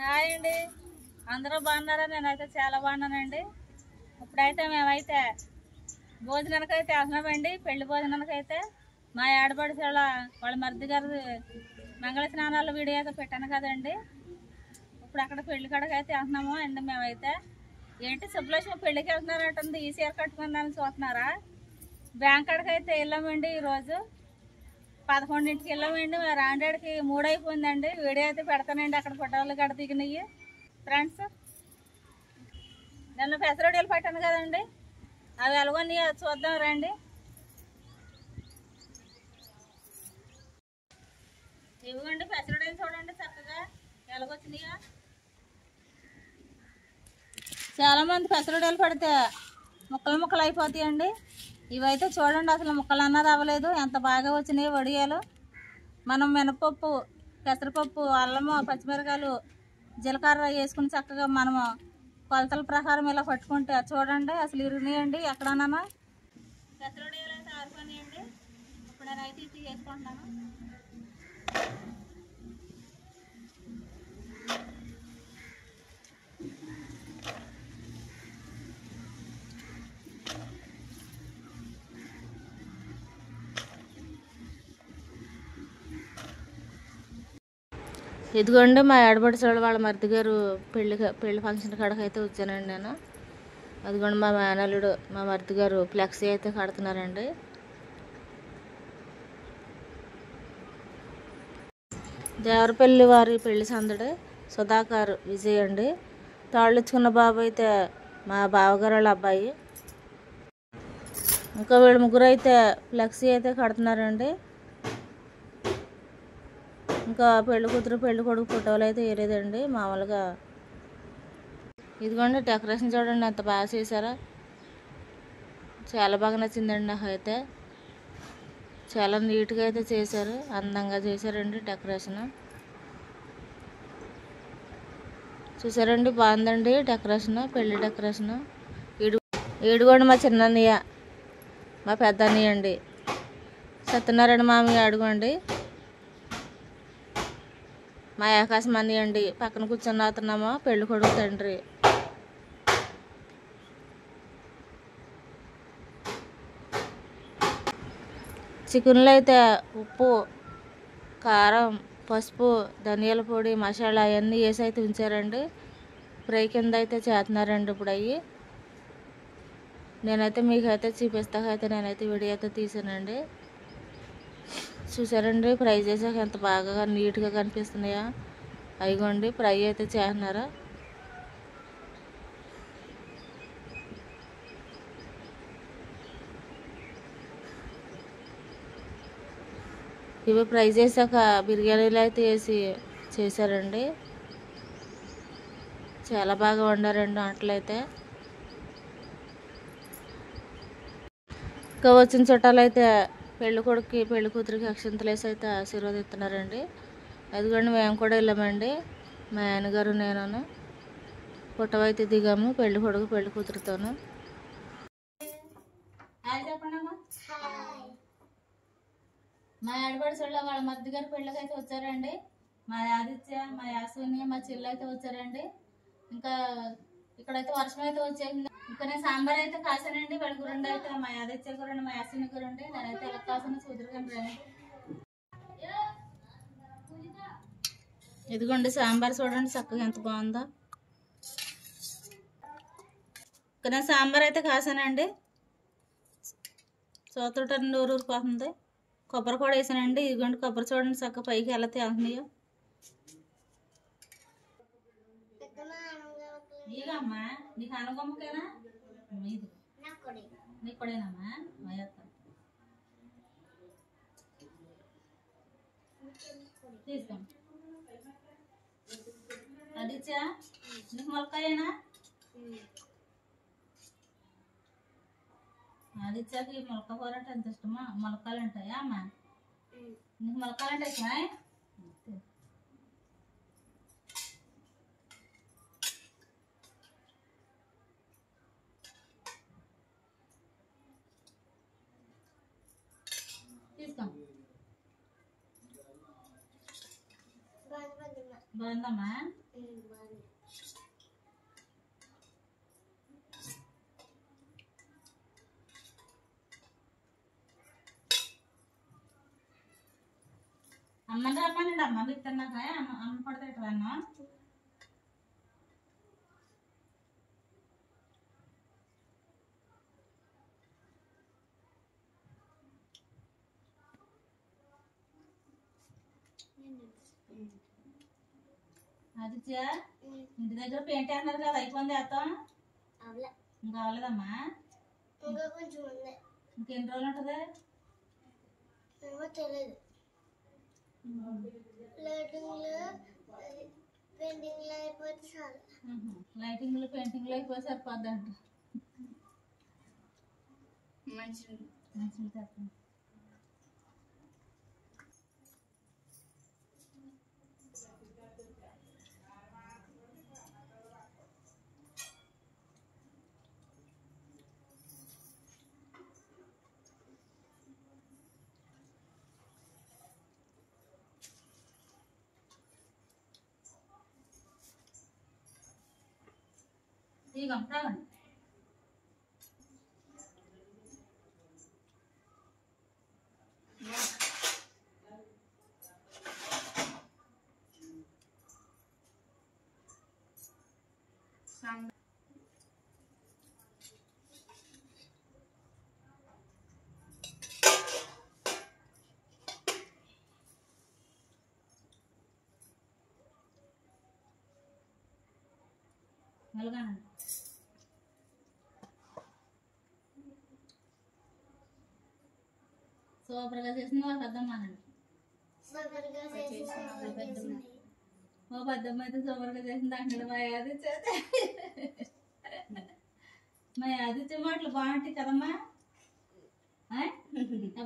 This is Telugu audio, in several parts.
హాయ్ అండి, అందరూ బాగున్నారా? నేనైతే చాలా బాగున్నానండి. ఇప్పుడైతే మేమైతే భోజనానికి అయితే వెళ్తున్నామండి. పెళ్లి భోజనానికి అయితే మా ఆడపడి వాళ్ళ మరిది గారు మంగళ స్నానాల వీడియో అయితే పెట్టాను కదండి. ఇప్పుడు అక్కడ పెళ్లి కాడకి అయితే వెళ్తున్నాము అండి. మేమైతే ఏంటి సుబ్బలక్ష్మి పెళ్లికి వెళ్తున్నారంటుంది, ఈ చీర కట్టుకుందామని చూస్తున్నారా? బ్యాంక్ కాడకి అయితే వెళ్ళామండి. ఈరోజు 11ంటికి వెళ్ళామండి. మరి రాండేడికి 3 అయిపోయిందండి. వీడియో అయితే పెడతానండి, అక్కడ ఫోటోలు గడ దిగినాయి ఫ్రెండ్స్. నన్ను పెసరడీలు పట్టాను కదండి, అవి ఎలాగొని చూద్దాం రండి. ఇవ్వండి పెసరడీలు చూడండి చక్కగా ఎలాగొచ్చినాయా. చాలామంది పెసరడీలు పడితే ముక్కలు ముక్కలు అయిపోతాయండి. ఇవైతే చూడండి, అసలు ముక్కలు అన్నది అవ్వలేదు, ఎంత బాగా వచ్చినాయి వడియాలు. మనం మినపప్పు, పెసరపప్పు, అల్లము, పచ్చిమిరకాయలు, జీలకర్ర వేసుకుని చక్కగా మనము కొలతల ప్రకారం ఇలా పట్టుకుంటే చూడండి అసలు ఇరిగినాయండి. ఎక్కడన్నా పెసరడీలు అయితే ఆరిపోయినాయండి. ఇప్పుడు నేనైతే ఇది వేసుకుంటున్నాను. ఇదిగోండి మా ఆడపడుచు వాళ్ళ మరిది గారు పెళ్లి ఫంక్షన్ కాడకి అయితే వచ్చానండి నేను. అదిగోండి మా మేనల్లుడు మా మరిది గారు ఫ్లెక్సీ అయితే కడుతున్నారండి. దేవరపల్లి వారి పెళ్లి సందడి సుధాకర్ విజయ్ అండి. తాళ్ళిచ్చుకున్న బాబు అయితే మా బావగారు వాళ్ళ అబ్బాయి. ఇంకా వీళ్ళు ముగ్గురు అయితే ఫ్లెక్సీ అయితే కడుతున్నారండి. ఇంకా పెళ్లి కూతురు పెళ్లి కొడుకు ఫోటోలు అయితే వేరేదండి మామూలుగా. ఇదిగోండి డెకరేషన్ చూడండి ఎంత బాగా చేశారా, చాలా బాగా నచ్చిందండి నాకైతే. చాలా నీట్గా అయితే చేశారు, అందంగా చేశారండి డెకరేషన్. చూసారండి బాగుందండి డెకరేషన్, పెళ్లి డెకరేషన్. ఈడుగోండి మా చిన్నన్నయ్య, మా పెద్ద అన్నయ్య అండి, సత్యనారాయణ మామయ్య. అడుగోండి మా ఆకాశం అన్నయ్య అండి. పక్కన కూర్చొని అవుతున్నామో పెళ్లి కొడుకు తండ్రి. చికెన్లో అయితే ఉప్పు, కారం, పసుపు, ధనియాల పొడి, మసాలా అవన్నీ వేసి అయితే ఉంచారండి. ఫ్రై కింద అయితే చేస్తున్నారండి ఇప్పుడు అవి. నేనైతే మీకైతే చూపిస్తాకైతే నేనైతే వీడియో అయితే తీసానండి. చూసారండి ఫ్రై చేసాక ఎంత బాగా నీట్గా కనిపిస్తున్నాయా. అయిగోండి ఫ్రై అయితే చేస్తున్నారా. ఇవి ఫ్రై చేశాక బిర్యానీలు అయితే వేసి చేశారండి. చాలా బాగా వండారండి వంటలు అయితే. ఇంకా వచ్చిన చుట్టాలు అయితే పెళ్లి కొడుకుకి పెళ్లి కూతురికి అక్షంతలు వేసి అయితే ఆశీర్వదిస్తున్నారండి. అదిగోండి మేము కూడా వెళ్ళామండి, మా ఆయనగారు నేను ఫోటో అయితే దిగాము పెళ్లి కొడుకు పెళ్లి కూతురుతోను. మా ఆడపడుచు వాళ్ళ మరిది గారు పెళ్ళికి అయితే వచ్చారండి. మా ఆదిత్య, మా యాసుని, మా చెల్లి అయితే వచ్చారండి. ఇంకా ఇక్కడైతే వర్షం అయితే వచ్చేసింది. ఇంకా నేను సాంబార్ అయితే కాసానండి. వాళ్ళ గురండి అయితే మా ఆదిత్య గురండి, మా యాసుని గురండి. నేనైతే ఎలా కాసాను చూదురుగాని రండి. ఇదిగోండి సాంబార్ చూడండి చక్కగా ఎంత బాగుందో. ఇంకా నేను సాంబార్ అయితే కాసానండి. చూతుంటే నూరు ఊరిపోతుంది. కొబ్బరి కూడా వేసానండి. ఇదిగోండి కొబ్బరి చూడండి చక్కగా పైకి ఎలా తేలుతున్నాయో. ఇదమ్మా నీకు అనుగమ్మకేనా, నీకు కూడానమ్మా తీసుకో. అదిచ్చా నీకు మొలకాయేనా? ఆదిత్యకి మొలక కూర అంటే ఎంత ఇష్టమా? మొలకాలు ఉంటాయా అమ్మా? నీకు మొలకాలు అంటే ఇష్టమా? తీసుకో. బాగుందమ్మా. అమ్మని రమ్మనండి. అమ్మ ఇస్తున్నాక అమ్మ పడితే అన్న అది ఇంటి దగ్గర పెయింట్ అన్నారు కదా, అయిపోయింది వేస్తాం. ఇంకా అవ్వలేదమ్మా, ఇంకెన్ని రోజులు ఉంటుంది తెలియదు. లైటింగ్లు పెయింటింగ్లు అయిపోతే సరిపోద్ది అంట. మంచిది చెప్పండి. ఇక తాగండి. నలుగానండి. సూపర్గా చేసింది మా పెద్దమ్మానండి. మా పెద్దమ్మ అయితే సూపర్గా చేసింది అంటాడు. మా యాదిచ్చే మాటలు బాగుంటాయి కదమ్మా.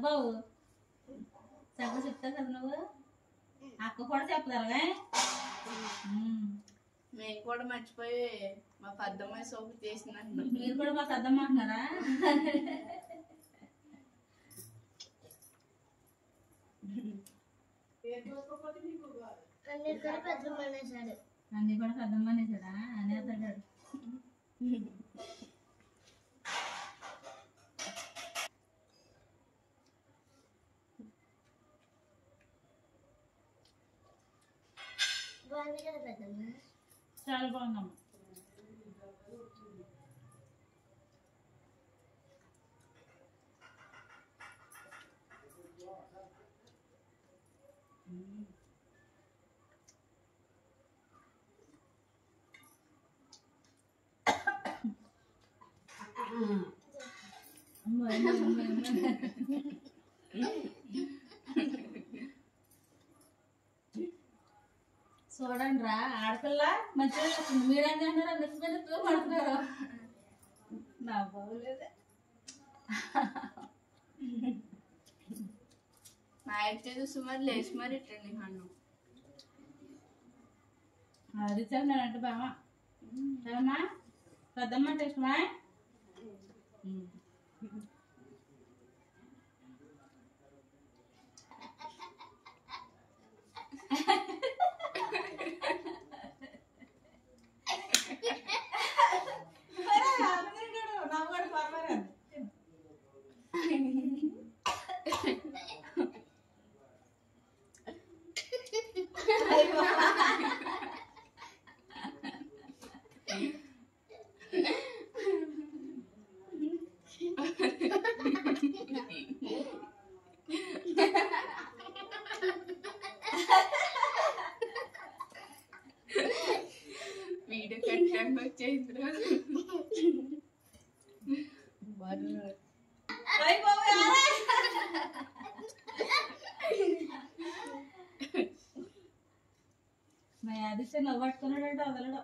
బాబు చక్కగా చెప్తావు కదా నువ్వు. అక్క కూడా చెప్తారుగా. మేము కూడా మర్చిపోయి మా పెద్దమ్మ సూపర్ చేసినట్టు. మీరు కూడా మా పెద్దమ్మ అంటున్నారా? అన్ని కూడా పెద్దమ్మ అనేసాడా అనేస్తాడు. బాగుంది కదా పెద్దమ్మ. చాలా బాగుందమ్మా. చూడండి రా, ఆడపిల్ల మంచిగా వస్తుంది. మీరేం తింటారా? మిస్మెల్లి పడుతున్నారు. నా బాగోలేదే. మా అయితే సుమారు లేచి మరి ఇట్టండి అన్నం. అది నేనంటే బామా ఏమన్నా పెద్దమ్మ అంటే ఇష్టమా? వీడియో కట్టాక వచ్చేసిందిరా. మా యాదిస్తే నవ్వు పట్టుకున్నాడంటే వదలడం.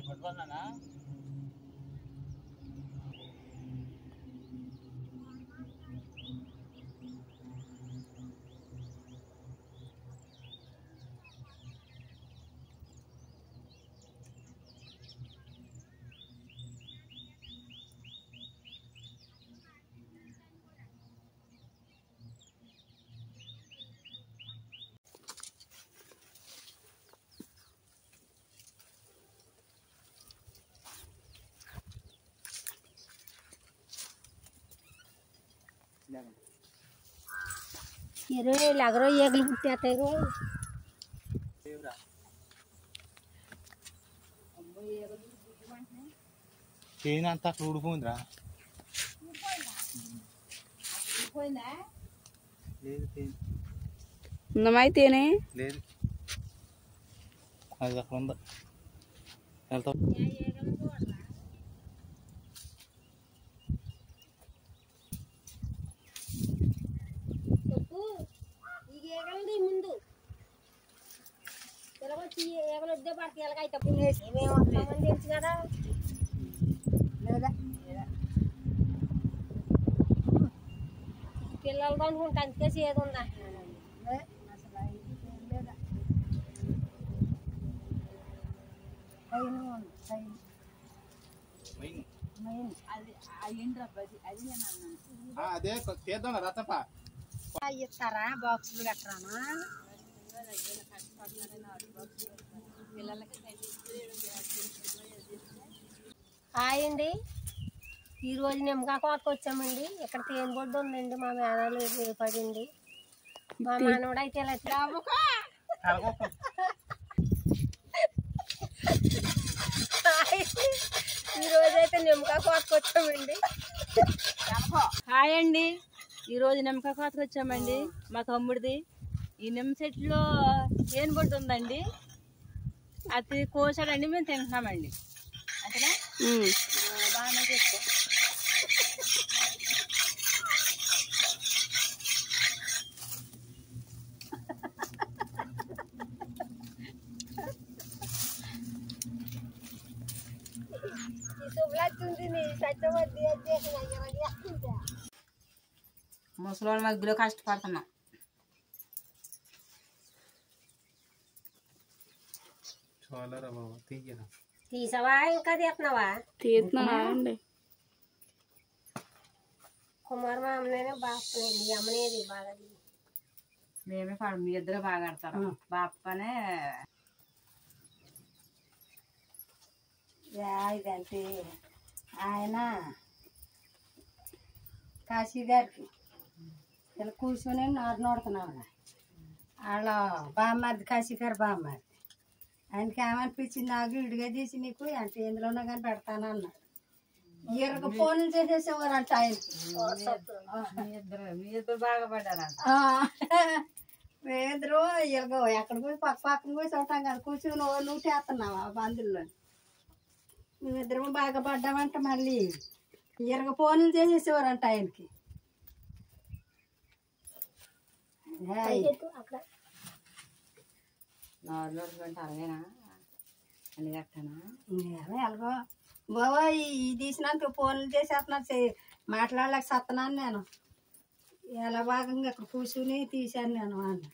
పట్టుకున్నానా? ఎగరో ఏగులు పుట్టేస్తాయి చేను అంతా అక్కడ ఊడిపోయిందిరా. లేదు చేను ఉన్నమైతేనే లేదు, అది అక్కడ ఉందా వెళ్తాం. ఇది ఏగలది ముందు తిరగొచ్చి ఏగలు వద్దే పడితే ఎలాగైతే తెలుసు కదా లేదా పిల్లలతో అనుకుంటే అంతే చేదు ఉందా అసలు లేదా అదే చేద్దాం రతపా ఇస్తారా బాక్సులు కట్టరామా హాయ్ అండి. ఈరోజు నిమ్మకాయ కోతకు వచ్చామండి. ఇక్కడ తేనె బొడ్డు ఉందండి. మా మేనలు పడింది. మా మనవడు అయితే ఇలా ఈరోజు అయితే నిమ్మకాయ కోతకు వచ్చామండి. హాయ్ అండి, ఈరోజు నిమ్మకాయ కోతకు వచ్చామండి. మా తమ్ముడిది ఈ నిమ్మ చెట్టులో తేనె బొట్టు ఉందండి. అది కోసాడండి, మేము తింటున్నామండి. అంతేనా బాగానే చేసుకో. ముసలోళ్ళ మధ్యలో కష్టపడుతున్నా. చాలరా బాబు తీయరా. తీసావా ఇంకా తీస్తున్నావా? తీస్తున్నానండి. కుమార్ మా అమ్మనే బాగా అమ్మనేది బాగా మేమే పడు, మీ ఇద్దరు బాగా ఆడతారు. బాపనే ఇదంటే ఆయన కాశీ గారికి ఇలా కూర్చొని నోడుతున్నావు. వాళ్ళ బామ్మది కాశీ గారు బామ్మది. ఆయనకి ఏమనిపించింది, నాకు ఇడిగా తీసి నీకు అంటే ఎందులోనో కానీ పెడతాను అన్నాడు. ఇరగ ఫోన్లు చేసేసేవారు అంట ఆయనకి. మీ ఇద్దరు బాగా పడ్డారంట. మేమిద్దరు ఇరగ ఎక్కడ పోయి పక్కన పోయి చూడటాం కదా, కూర్చొని నువ్వు చేస్తున్నావు ఆ బంధుల్లో. మేమిద్దరం బాగా పడ్డామంట. మళ్ళీ ఇరగ ఫోన్లు చేసేసేవారంట ఆయనకి. అలాగేనా అని కట్టానా ఎలాగో బాబా ఈ తీసినందుకు ఫోన్లు చేసేస్తున్నాను, మాట్లాడలేక సత్తనాను నేను. ఎలా భాగంగా అక్కడ కూర్చుని తీశాను నేను అన్న.